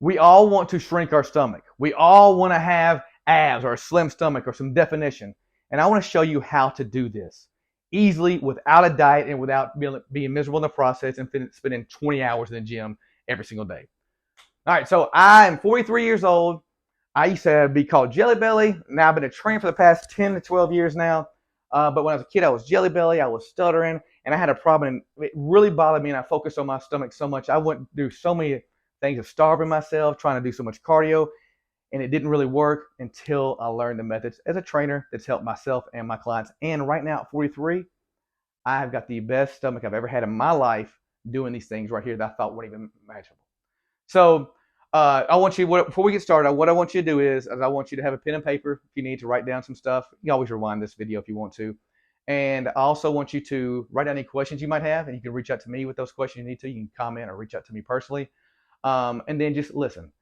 We all want to shrink our stomach. We all want to have abs or a slim stomach or some definition. And I want to show you how to do this easily without a diet and without being miserable in the process and spending 20 hours in the gym every single day. All right, so I am 43 years old. I used to be called Jelly Belly. Now I've been a trainer for the past 10 to 12 years now. But when I was a kid, I was Jelly Belly. I was stuttering, and I had a problem. And it really bothered me, and I focused on my stomach so much. I went through so many things of starving myself, trying to do so much cardio, and it didn't really work until I learned the methods as a trainer that's helped myself and my clients. And right now at 43, I've got the best stomach I've ever had in my life doing these things right here that I thought weren't even imaginable. So I want you, before we get started, what I want you to do is I want you to have a pen and paper if you need to write down some stuff. You can always rewind this video if you want to. And I also want you to write down any questions you might have, and you can reach out to me with those questions you need to. You can comment or reach out to me personally. And then just listen.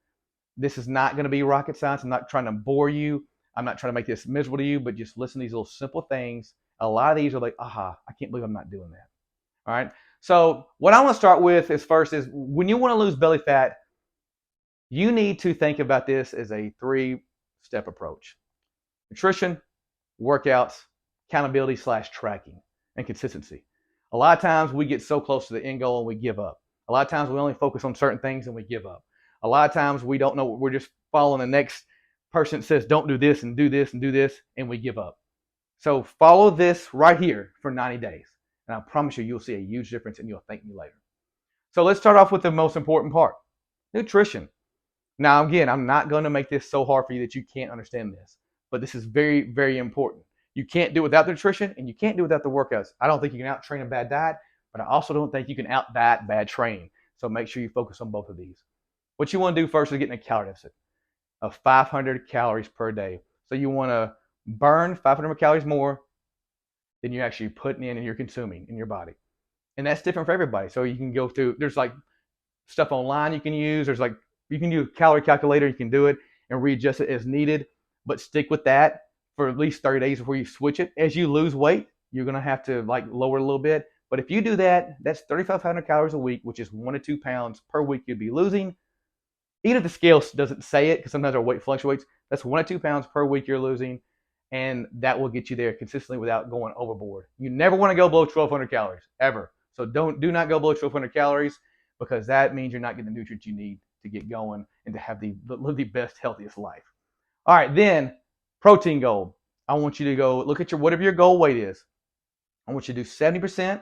This is not going to be rocket science. I'm not trying to bore you. I'm not trying to make this miserable to you, but just listen to these little simple things. A lot of these are like, aha, I can't believe I'm not doing that. All right. So what I want to start with is first is when you want to lose belly fat, you need to think about this as a 3-step approach: nutrition, workouts, accountability / tracking, and consistency. A lot of times we get so close to the end goal and we give up. A lot of times we only focus on certain things and we give up. A lot of times we don't know, we're just following the next person that says don't do this and do this and do this, and we give up. So follow this right here for 90 days. And I promise you, you'll see a huge difference and you'll thank me later. So let's start off with the most important part: nutrition. Now, again, I'm not going to make this so hard for you that you can't understand this, but this is very, very important. You can't do it without the nutrition, and you can't do it without the workouts. I don't think you can out-train a bad diet, but I also don't think you can out-diet bad training. So make sure you focus on both of these. What you want to do first is get in a calorie deficit of 500 calories per day. So you want to burn 500 calories more than you're actually putting in and you're consuming in your body. And that's different for everybody. So you can go through, there's like stuff online you can use. There's like, you can do a calorie calculator, you can do it and readjust it as needed, but stick with that for at least 30 days before you switch it. As you lose weight, you're going to have to like lower it a little bit. But if you do that, that's 3,500 calories a week, which is 1 to 2 pounds per week you'd be losing. Even if the scale doesn't say it, because sometimes our weight fluctuates, that's 1 to 2 pounds per week you're losing, and that will get you there consistently without going overboard. You never want to go below 1,200 calories, ever. So do not go below 1,200 calories, because that means you're not getting the nutrients you need to get going and to have live the best, healthiest life. All right, then protein goal. I want you to go look at whatever your goal weight is. I want you to do 70%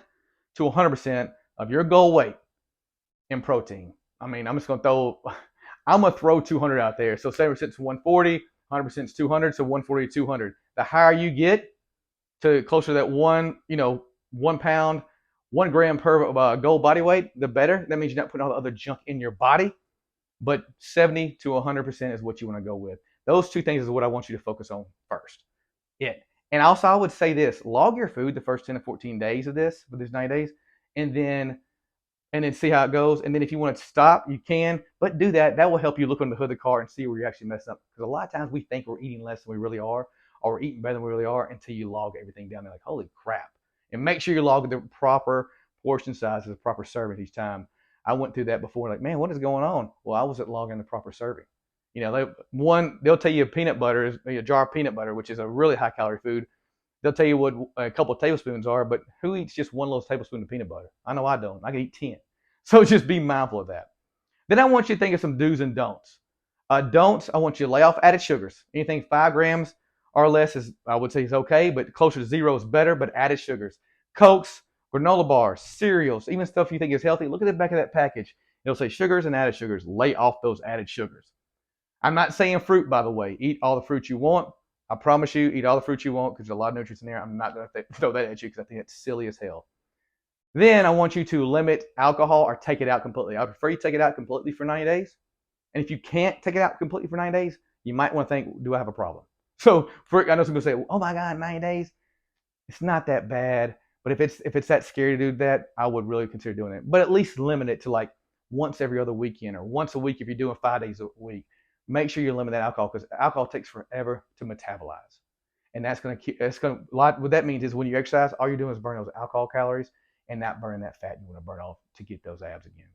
to 100% of your goal weight in protein. I mean, I'm gonna throw 200 out there. So 70% is 140, 100% is 200, so 140 to 200. The higher you get to closer to that 1 pound, 1 gram per goal body weight, the better. That means you're not putting all the other junk in your body. But 70 to 100% is what you want to go with. Those two things is what I want you to focus on first. And also, I would say this: log your food the first 10 to 14 days of this, for these 90 days, and then see how it goes. And then if you want to stop, you can, but do that. That will help you look under the hood of the car and see where you're actually messing up. Because a lot of times we think we're eating less than we really are, or we're eating better than we really are, until you log everything down. They're like, holy crap. And make sure you're logging the proper portion sizes, the proper serving each time. I went through that before, like, man, what is going on? Well, I wasn't logging the proper serving. They'll tell you peanut butter is a jar of peanut butter, which is a really high calorie food. They'll tell you what a couple of tablespoons are, but who eats just one little tablespoon of peanut butter? I know I don't. I can eat 10. So just be mindful of that. Then I want you to think of some do's and don'ts. Don'ts, I want you to lay off added sugars. Anything 5 grams or less is, I would say, is okay, but closer to 0 is better. But added sugars, Cokes, granola bars, cereals, even stuff you think is healthy. Look at the back of that package. It'll say sugars and added sugars. Lay off those added sugars. I'm not saying fruit, by the way. Eat all the fruit you want. I promise you, eat all the fruit you want, because there's a lot of nutrients in there. I'm not going to throw that at you because I think it's silly as hell. Then I want you to limit alcohol or take it out completely. I prefer you take it out completely for 90 days. And if you can't take it out completely for 90 days, you might want to think, do I have a problem? So I know some people say, oh my God, 90 days? It's not that bad. But if it's that scary to do that, I would really consider doing it. But at least limit it to like once every other weekend, or once a week if you're doing 5 days a week. Make sure you limit that alcohol, because alcohol takes forever to metabolize. And what that means is when you exercise, all you're doing is burn those alcohol calories and not burning that fat you want to burn off to get those abs again.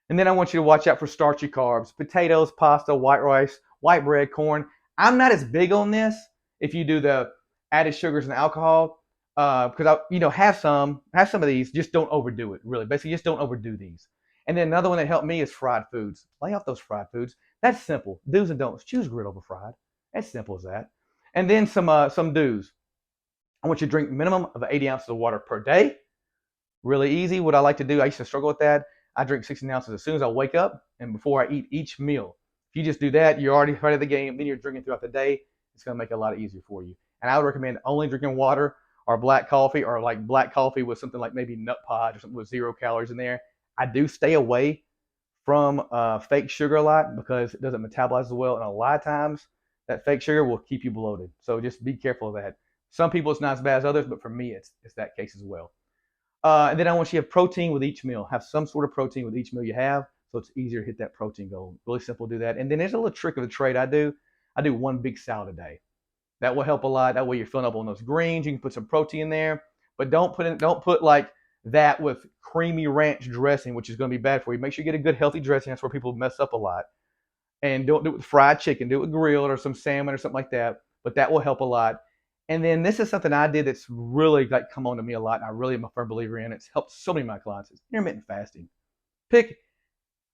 And then I want you to watch out for starchy carbs, potatoes, pasta, white rice, white bread, corn. I'm not as big on this if you do the added sugars and alcohol, because have some of these. Just don't overdo it. Really, basically, just don't overdo these. And then another one that helped me is fried foods. Lay off those fried foods. That's simple. Do's and don'ts. Choose grilled over fried. As simple as that. And then some do's. I want you to drink minimum of 80 ounces of water per day. Really easy. What I like to do, I used to struggle with that. I drink 16 ounces as soon as I wake up and before I eat each meal. If you just do that, you're already ahead of the game. Then you're drinking throughout the day. It's going to make it a lot easier for you. And I would recommend only drinking water or black coffee, or like black coffee with something like maybe nut pods or something with 0 calories in there. I do stay away from fake sugar a lot because it doesn't metabolize as well. And a lot of times that fake sugar will keep you bloated. So just be careful of that. Some people it's not as bad as others, but for me it's that case as well. And then I want you to have protein with each meal. Have some sort of protein with each meal you have, so it's easier to hit that protein goal. Really simple to do that. And then there's a little trick of the trade I do. I do one big salad a day. That will help a lot. That way you're filling up on those greens. You can put some protein in there, but don't put like that with creamy ranch dressing, which is going to be bad for you. Make sure you get a good healthy dressing. That's where people mess up a lot. And don't do it with fried chicken. Do it with grilled or some salmon or something like that. But that will help a lot. And then this is something I did that's really like come on to me a lot, and I really am a firm believer in. It's helped so many of my clients. It's intermittent fasting. Pick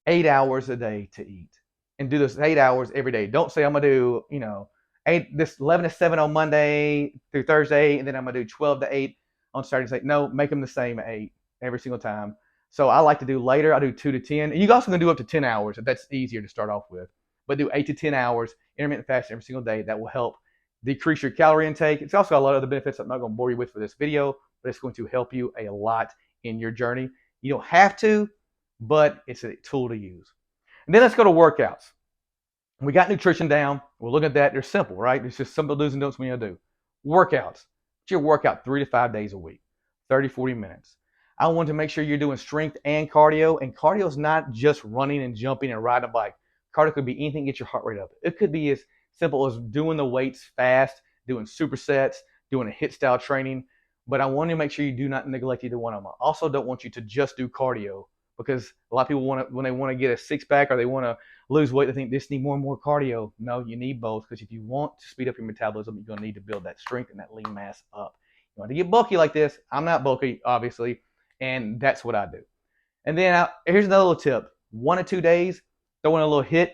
8 hours a day to eat, and do this 8 hours every day. Don't say I'm gonna do 11 to 7 on Monday through Thursday, and then I'm gonna do 12 to 8 on Saturday. No, make them the same at 8 every single time. So I like to do later. I do 2 to 10. And you also can do up to 10 hours if that's easier to start off with. But do 8 to 10 hours intermittent fasting every single day. That will help decrease your calorie intake. It's also got a lot of other benefits I'm not going to bore you with for this video, but it's going to help you a lot in your journey. You don't have to, but it's a tool to use. And then let's go to workouts. We got nutrition down. We'll look at that. They're simple, right? It's just simple do's and don'ts we need to do. Workouts. It's your workout 3 to 5 days a week, 30, 40 minutes. I want to make sure you're doing strength and cardio. And cardio is not just running and jumping and riding a bike. Cardio could be anything to get your heart rate up. It could be as simple as doing the weights fast, doing supersets, doing a HIIT style training. But I want to make sure you do not neglect either one of them. I also don't want you to just do cardio, because a lot of people when they want to get a six pack or they want to lose weight, they think they just need more and more cardio. No, you need both, because if you want to speed up your metabolism, you're going to need to build that strength and that lean mass up. You want to get bulky like this. I'm not bulky, obviously, and that's what I do. And then here's another little tip. 1 to 2 days, throw in a little HIIT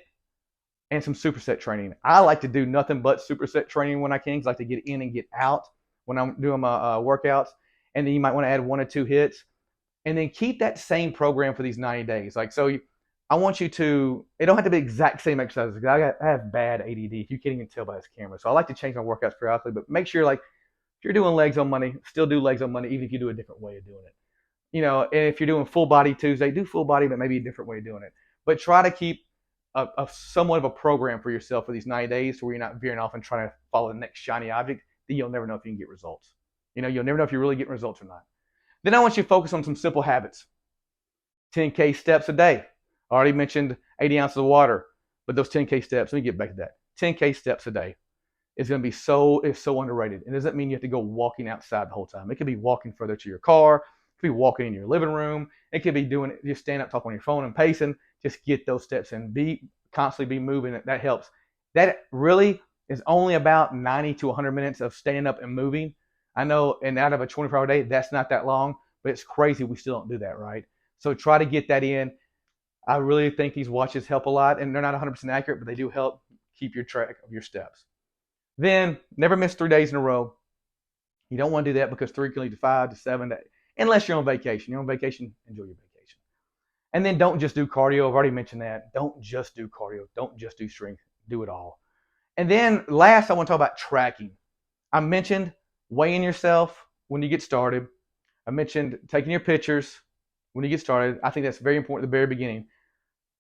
and some superset training. I like to do nothing but superset training when I can, because I like to get in and get out when I'm doing my workouts. And then you might want to add 1 or 2 hits, and then keep that same program for these 90 days. I want you to, it don't have to be exact same exercises, because I have bad ADD, if you can't even tell by this camera. So I like to change my workouts periodically, but make sure, like, if you're doing legs on Monday, still do legs on Monday, even if you do a different way of doing it. And if you're doing full body Tuesday, do full body, but maybe a different way of doing it. But try to keep a somewhat of a program for yourself for these 90 days, where you're not veering off and trying to follow the next shiny object. Then you'll never know if you can get results. You'll never know if you're really getting results or not. Then I want you to focus on some simple habits. 10K steps a day. I already mentioned 80 ounces of water, but those 10K steps, let me get back to that. 10K steps a day is going to be so underrated. It doesn't mean you have to go walking outside the whole time. It could be walking further to your car. It could be walking in your living room. It could be doing it, just stand up, talk on your phone and pacing. Just get those steps in. Constantly be moving. That helps. That really is only about 90 to 100 minutes of standing up and moving. I know, and out of a 24-hour day, that's not that long, but it's crazy we still don't do that, right? So try to get that in. I really think these watches help a lot, and they're not 100% accurate, but they do help keep your track of your steps. Then never miss 3 days in a row. You don't want to do that, because 3 can lead to 5 to 7 days, unless you're on vacation. You're on vacation, enjoy your vacation. And then don't just do cardio. I've already mentioned that. Don't just do cardio. Don't just do strength. Do it all. And then last, I want to talk about tracking. I mentioned weighing yourself when you get started. I mentioned taking your pictures when you get started. I think that's very important at the very beginning.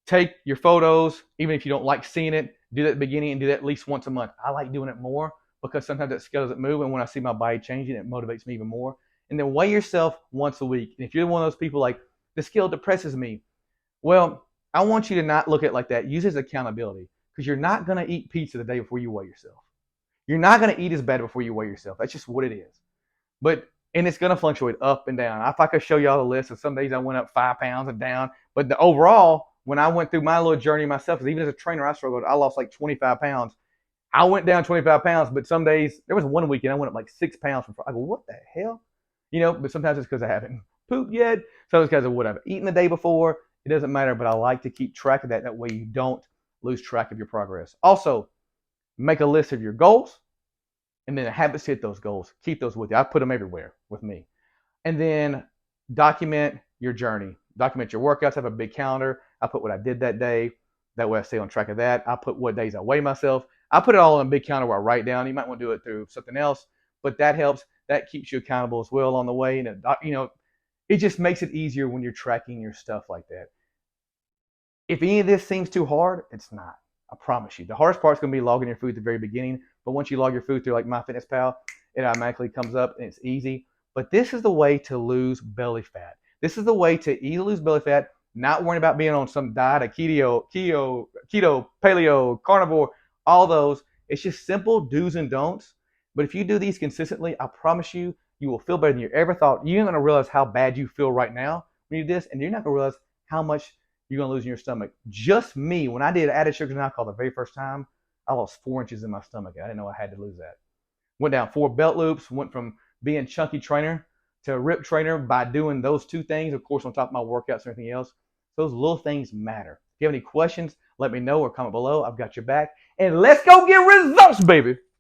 Take your photos, even if you don't like seeing it. Do that at the beginning and do that at least once a month. I like doing it more, because sometimes that scale doesn't move, and when I see my body changing, it motivates me even more. And then weigh yourself once a week. And if you're one of those people like, the scale depresses me, well, I want you to not look at it like that. Use it as accountability, because you're not going to eat pizza the day before you weigh yourself. You're not going to eat as bad before you weigh yourself. That's just what it is. And it's going to fluctuate up and down. If I could show y'all the list, and some days I went up 5 pounds and down, But the overall, when I went through my little journey myself, because even as a trainer, I struggled. I lost like 25 pounds. I went down 25 pounds, but some days, there was one weekend I went up like 6 pounds. I go, what the hell? But sometimes it's because I haven't pooped yet. Sometimes it's because of what I've eaten the day before. It doesn't matter, but I like to keep track of that. That way you don't lose track of your progress. Also, make a list of your goals and then habits hit those goals. Keep those with you. I put them everywhere with me. And then document your journey. Document your workouts. Have a big calendar. I put what I did that day. That way I stay on track of that. I put what days I weigh myself. I put it all in a big calendar where I write down. You might want to do it through something else, but that helps. That keeps you accountable as well on the way. And it just makes it easier when you're tracking your stuff like that. If any of this seems too hard, it's not. I promise you. The hardest part is going to be logging your food at the very beginning. But once you log your food through like MyFitnessPal, it automatically comes up and it's easy. But this is the way to lose belly fat. This is the way to easily lose belly fat, not worrying about being on some diet, a keto, paleo, carnivore, all those. It's just simple do's and don'ts. But if you do these consistently, I promise you, you will feel better than you ever thought. You're not going to realize how bad you feel right now when you do this, and you're not going to realize how much you're going to lose in your stomach. Just me, when I did added sugars and alcohol the very first time, I lost 4 inches in my stomach. I didn't know I had to lose that. Went down 4 belt loops, went from being chunky trainer to a rip trainer by doing those 2 things, of course, on top of my workouts and everything else. Those little things matter. If you have any questions, let me know or comment below. I've got your back. And let's go get results, baby.